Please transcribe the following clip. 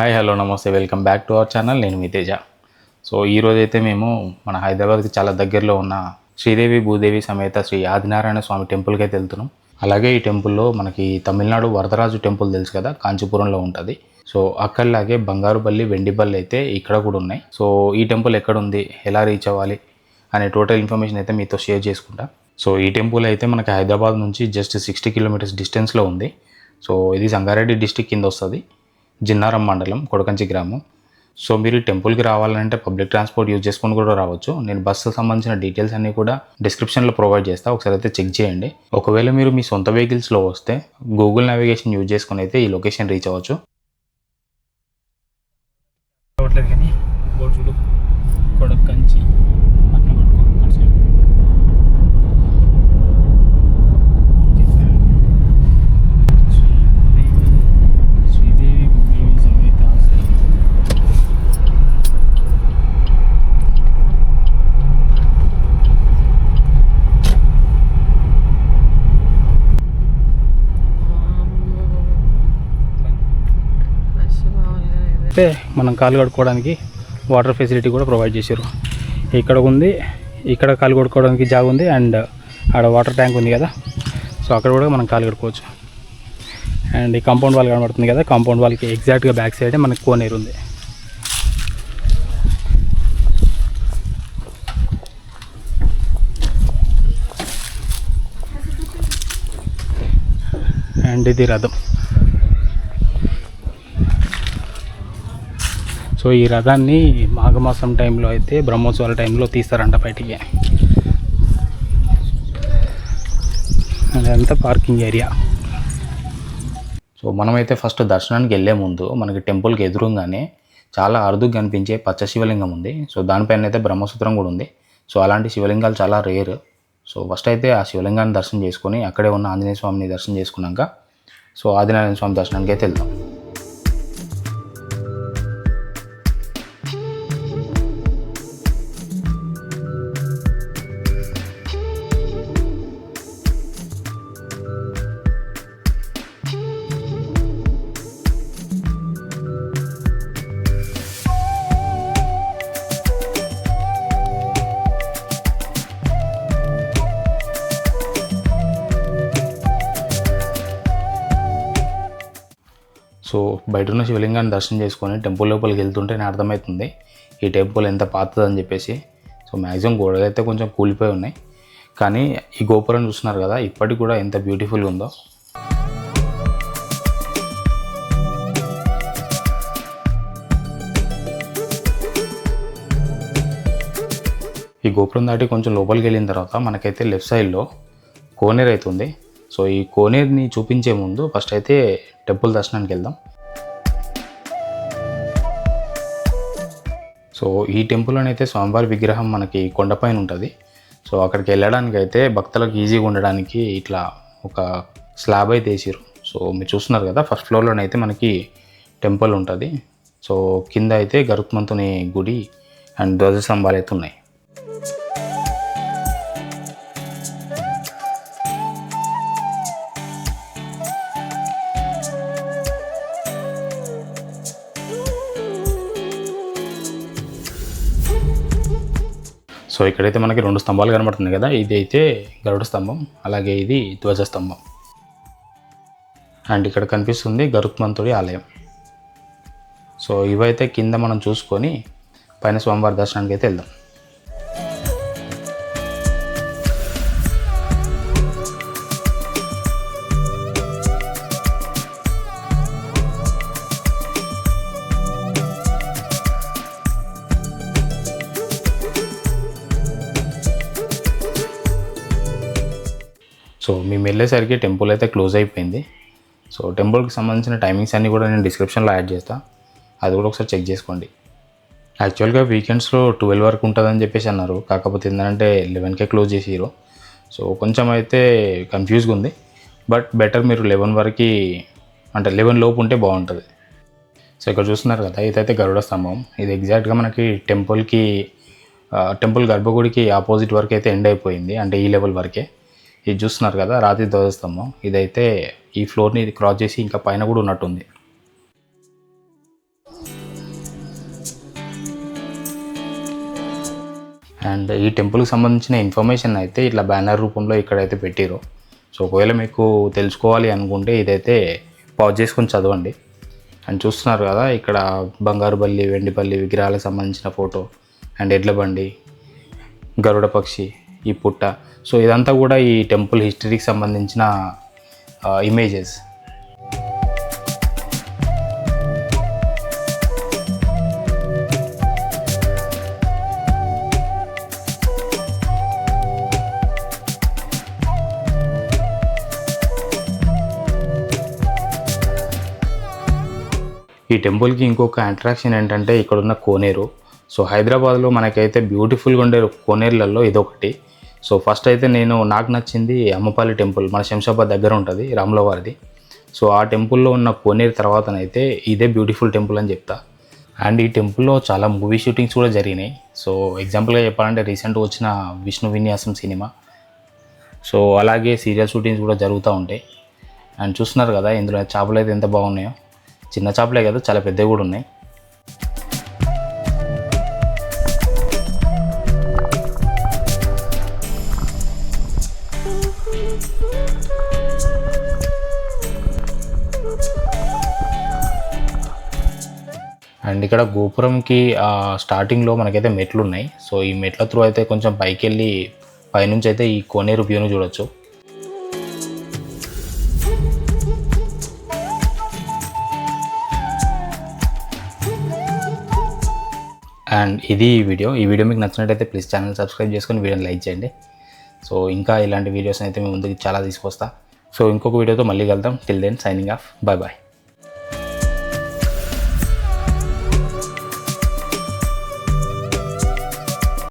Hi hello నమస్తే welcome back to our channel. నేను మీ Teja. So ఈరోజైతే మేము మన హైదరాబాద్కి చాలా దగ్గరలో ఉన్న శ్రీదేవి భూదేవి సమేత శ్రీ ఆదినారాయణ స్వామి టెంపుల్కి అయితే వెళ్తున్నాం. అలాగే ఈ టెంపుల్లో మనకి తమిళనాడు వరదరాజు టెంపుల్ తెలుసు కదా, కాంచీపురంలో ఉంటుంది. సో అక్కడలాగే బంగారు బల్లి వెండి బల్లి అయితే ఇక్కడ కూడా ఉన్నాయి. సో ఈ టెంపుల్ ఎక్కడ ఉంది, ఎలా రీచ్ అవ్వాలి అనే టోటల్ ఇన్ఫర్మేషన్ అయితే మీతో షేర్ చేసుకుంటా. సో ఈ టెంపుల్ అయితే మనకి హైదరాబాద్ నుంచి జస్ట్ 60 కిలోమీటర్స్ డిస్టెన్స్లో ఉంది. సో ఇది సంగారెడ్డి డిస్టిక్ కింద వస్తుంది, జిన్నారం మండలం, కొడకంచి గ్రామం. సో మీరు టెంపుల్కి రావాలంటే పబ్లిక్ ట్రాన్స్పోర్ట్ యూజ్ చేసుకొని కూడా రావచ్చు. నేను బస్సుకు సంబంధించిన డీటెయిల్స్ అన్నీ కూడా డిస్క్రిప్షన్లో ప్రొవైడ్ చేస్తాను, ఒకసారి అయితే చెక్ చేయండి. ఒకవేళ మీరు మీ సొంత వెహికల్స్లో వస్తే గూగుల్ నావిగేషన్ యూజ్ చేసుకుని అయితే ఈ లొకేషన్ రీచ్ అవ్వచ్చు. కానీ చూడు, కొడకంచి అయితే మనం కాలు కడుక్కోవడానికి వాటర్ ఫెసిలిటీ కూడా ప్రొవైడ్ చేశారు. ఇక్కడ ఉంది, ఇక్కడ కాలు కడుక్కోవడానికి జాగా ఉంది, అండ్ ఆడ వాటర్ ట్యాంక్ ఉంది కదా, సో అక్కడ కూడా మనం కాలు కడుక్కోవచ్చు. అండ్ ఈ కాంపౌండ్ వాల్ కనబడుతుంది కదా, కాంపౌండ్ వాల్కి ఎగ్జాక్ట్గా బ్యాక్ సైడే మనకి కోనేరు ఉంది. అండ్ ఇది రథం. సో ఈ రథాన్ని మాఘమాసం టైంలో అయితే బ్రహ్మోత్సవాల టైంలో తీస్తారంట బయటికి. అదంతా పార్కింగ్ ఏరియా. సో మనమైతే ఫస్ట్ దర్శనానికి వెళ్ళే ముందు మనకి టెంపుల్కి ఎదురుగానే చాలా అరుదుగా కనిపించే పచ్చ శివలింగం ఉంది. సో దానిపైన అయితే బ్రహ్మసూత్రం కూడా ఉంది. సో అలాంటి శివలింగాలు చాలా రేర్. సో ఫస్ట్ అయితే ఆ శివలింగాన్ని దర్శనం చేసుకొని అక్కడే ఉన్న ఆంజనేయ స్వామిని దర్శనం చేసుకున్నాక సో ఆదినారాయణ స్వామి దర్శనానికి అయితే వెళ్దాం. సో బయట ఉన్న శివలింగాన్ని దర్శనం చేసుకొని టెంపుల్ లోపలికి వెళ్తుంటే నాకు అర్థమవుతుంది ఈ టెంపుల్ ఎంత పాతదని చెప్పేసి. సో మ్యాక్సిమం గోడలు అయితే కొంచెం కూలిపోయి ఉన్నాయి, కానీ ఈ గోపురం చూస్తున్నారు కదా, ఇప్పటికి కూడా ఎంత బ్యూటిఫుల్గా ఉందో. ఈ గోపురం దాటి కొంచెం లోపలికి వెళ్ళిన తర్వాత మనకైతే లెఫ్ట్ సైడ్లో కోనేరు అవుతుంది. సో ఈ కోనేరుని చూపించే ముందు ఫస్ట్ అయితే టెంపుల్ దర్శనానికి వెళ్దాం. సో ఈ టెంపుల్లోనే అయితే స్వామివారి విగ్రహం మనకి కొండపైన ఉంటుంది. సో అక్కడికి వెళ్ళడానికి అయితే భక్తులకు ఈజీగా ఉండడానికి ఇట్లా ఒక స్లాబ్ అయితే వేసారు. సో మీరు చూస్తున్నారు కదా, ఫస్ట్ ఫ్లోర్లోనైతే మనకి టెంపుల్ ఉంటుంది. సో కింద అయితే గరుత్మంతుని గుడి అండ్ ధ్వజస్తంభాలు అయితే ఉన్నాయి. సో ఇక్కడైతే మనకి 2 స్తంభాలు కనబడుతుంది కదా, ఇది అయితే గరుడ స్తంభం, అలాగే ఇది ధ్వజస్తంభం. అండ్ ఇక్కడ కనిపిస్తుంది గరుత్మంతుడి ఆలయం. సో ఇవైతే కింద మనం చూసుకొని పైన స్వామివారి దర్శనానికి అయితే వెళ్దాం. సో మేము వెళ్ళేసరికి టెంపుల్ అయితే క్లోజ్ అయిపోయింది. సో టెంపుల్కి సంబంధించిన టైమింగ్స్ అన్నీ కూడా నేను డిస్క్రిప్షన్లో యాడ్ చేస్తాను, అది కూడా ఒకసారి చెక్ చేసుకోండి. యాక్చువల్గా వీకెండ్స్లో 12 వరకు ఉంటుందని చెప్పేసి అన్నారు, కాకపోతే ఏంటంటే 11కే క్లోజ్ చేసిరు. సో కొంచెం అయితే కన్ఫ్యూజ్గా ఉంది, బట్ బెటర్ మీరు 11 వరకు అంటే 11 లోపు ఉంటే బాగుంటుంది. సో ఇక్కడ చూస్తున్నారు కదా, ఇదైతే గరుడ స్తంభం. ఇది ఎగ్జాక్ట్గా మనకి టెంపుల్ గర్భగుడికి ఆపోజిట్ వరకు అయితే ఎండ్ అయిపోయింది, అంటే ఈ లెవెల్ వరకే. ఇది చూస్తున్నారు కదా, రాతి ధ్వజస్తంభం. ఇదైతే ఈ ఫ్లోర్ని క్రాస్ చేసి ఇంకా పైన కూడా ఉన్నట్టుంది. అండ్ ఈ టెంపుల్కి సంబంధించిన ఇన్ఫర్మేషన్ అయితే ఇట్లా బ్యానర్ రూపంలో ఇక్కడైతే పెట్టిరు. సో ఒకవేళ మీకు తెలుసుకోవాలి అనుకుంటే ఇదైతే పాజ్ చేసుకొని చదవండి. అండ్ చూస్తున్నారు కదా ఇక్కడ బంగారు బల్లి, వెండి బల్లి విగ్రహాలకు సంబంధించిన ఫోటో అండ్ ఎడ్ల బండి, గరుడ పక్షి, ఈ పుట్ట. సో ఇదంతా కూడా ఈ టెంపుల్ హిస్టరీకి సంబంధించిన ఇమేజెస్. ఈ టెంపుల్కి ఇంకొక అట్రాక్షన్ ఏంటంటే ఇక్కడ ఉన్న కోనేరు. సో హైదరాబాద్లో మనకైతే బ్యూటిఫుల్గా ఉండే కోనేరులలో ఇదొకటి. సో ఫస్ట్ అయితే నాకు నచ్చింది అమ్మపల్లి టెంపుల్, మన శంషాబాద్ దగ్గర ఉంటుంది, రాముల వారిది. సో ఆ టెంపుల్లో ఉన్న కోనేరు తర్వాతనైతే ఇదే బ్యూటిఫుల్ టెంపుల్ అని చెప్తా. అండ్ ఈ టెంపుల్లో చాలా మూవీ షూటింగ్స్ కూడా జరిగినాయి. సో ఎగ్జాంపుల్గా చెప్పాలంటే రీసెంట్గా వచ్చిన విష్ణు విన్యాసం సినిమా, సో అలాగే సీరియల్ షూటింగ్స్ కూడా జరుగుతూ ఉంటాయి. అండ్ చూస్తున్నారు కదా ఇందులో చేపలు అయితే ఎంత బాగున్నాయో. చిన్న చేపలే కదా, చాలా పెద్దవి కూడా ఉన్నాయి. అండ్ ఇక్కడ గోపురంకి స్టార్టింగ్లో మనకైతే మెట్లు ఉన్నాయి. సో ఈ మెట్ల త్రూ అయితే కొంచెం పైకి వెళ్ళి పైనుంచి అయితే ఈ కోనేరు వ్యూను చూడొచ్చు. అండ్ ఇది ఈ వీడియో మీకు నచ్చినట్టయితే ప్లీజ్ ఛానల్ సబ్స్క్రైబ్ చేసుకొని వీడియోని లైక్ చేయండి. సో ఇంకా ఇలాంటి వీడియోస్ అయితే మీ ముందుకు చాలా తీసుకొస్తా. సో ఇంకొక వీడియోతో మళ్ళీ కలుద్దాం. Till then signing off. Bye bye.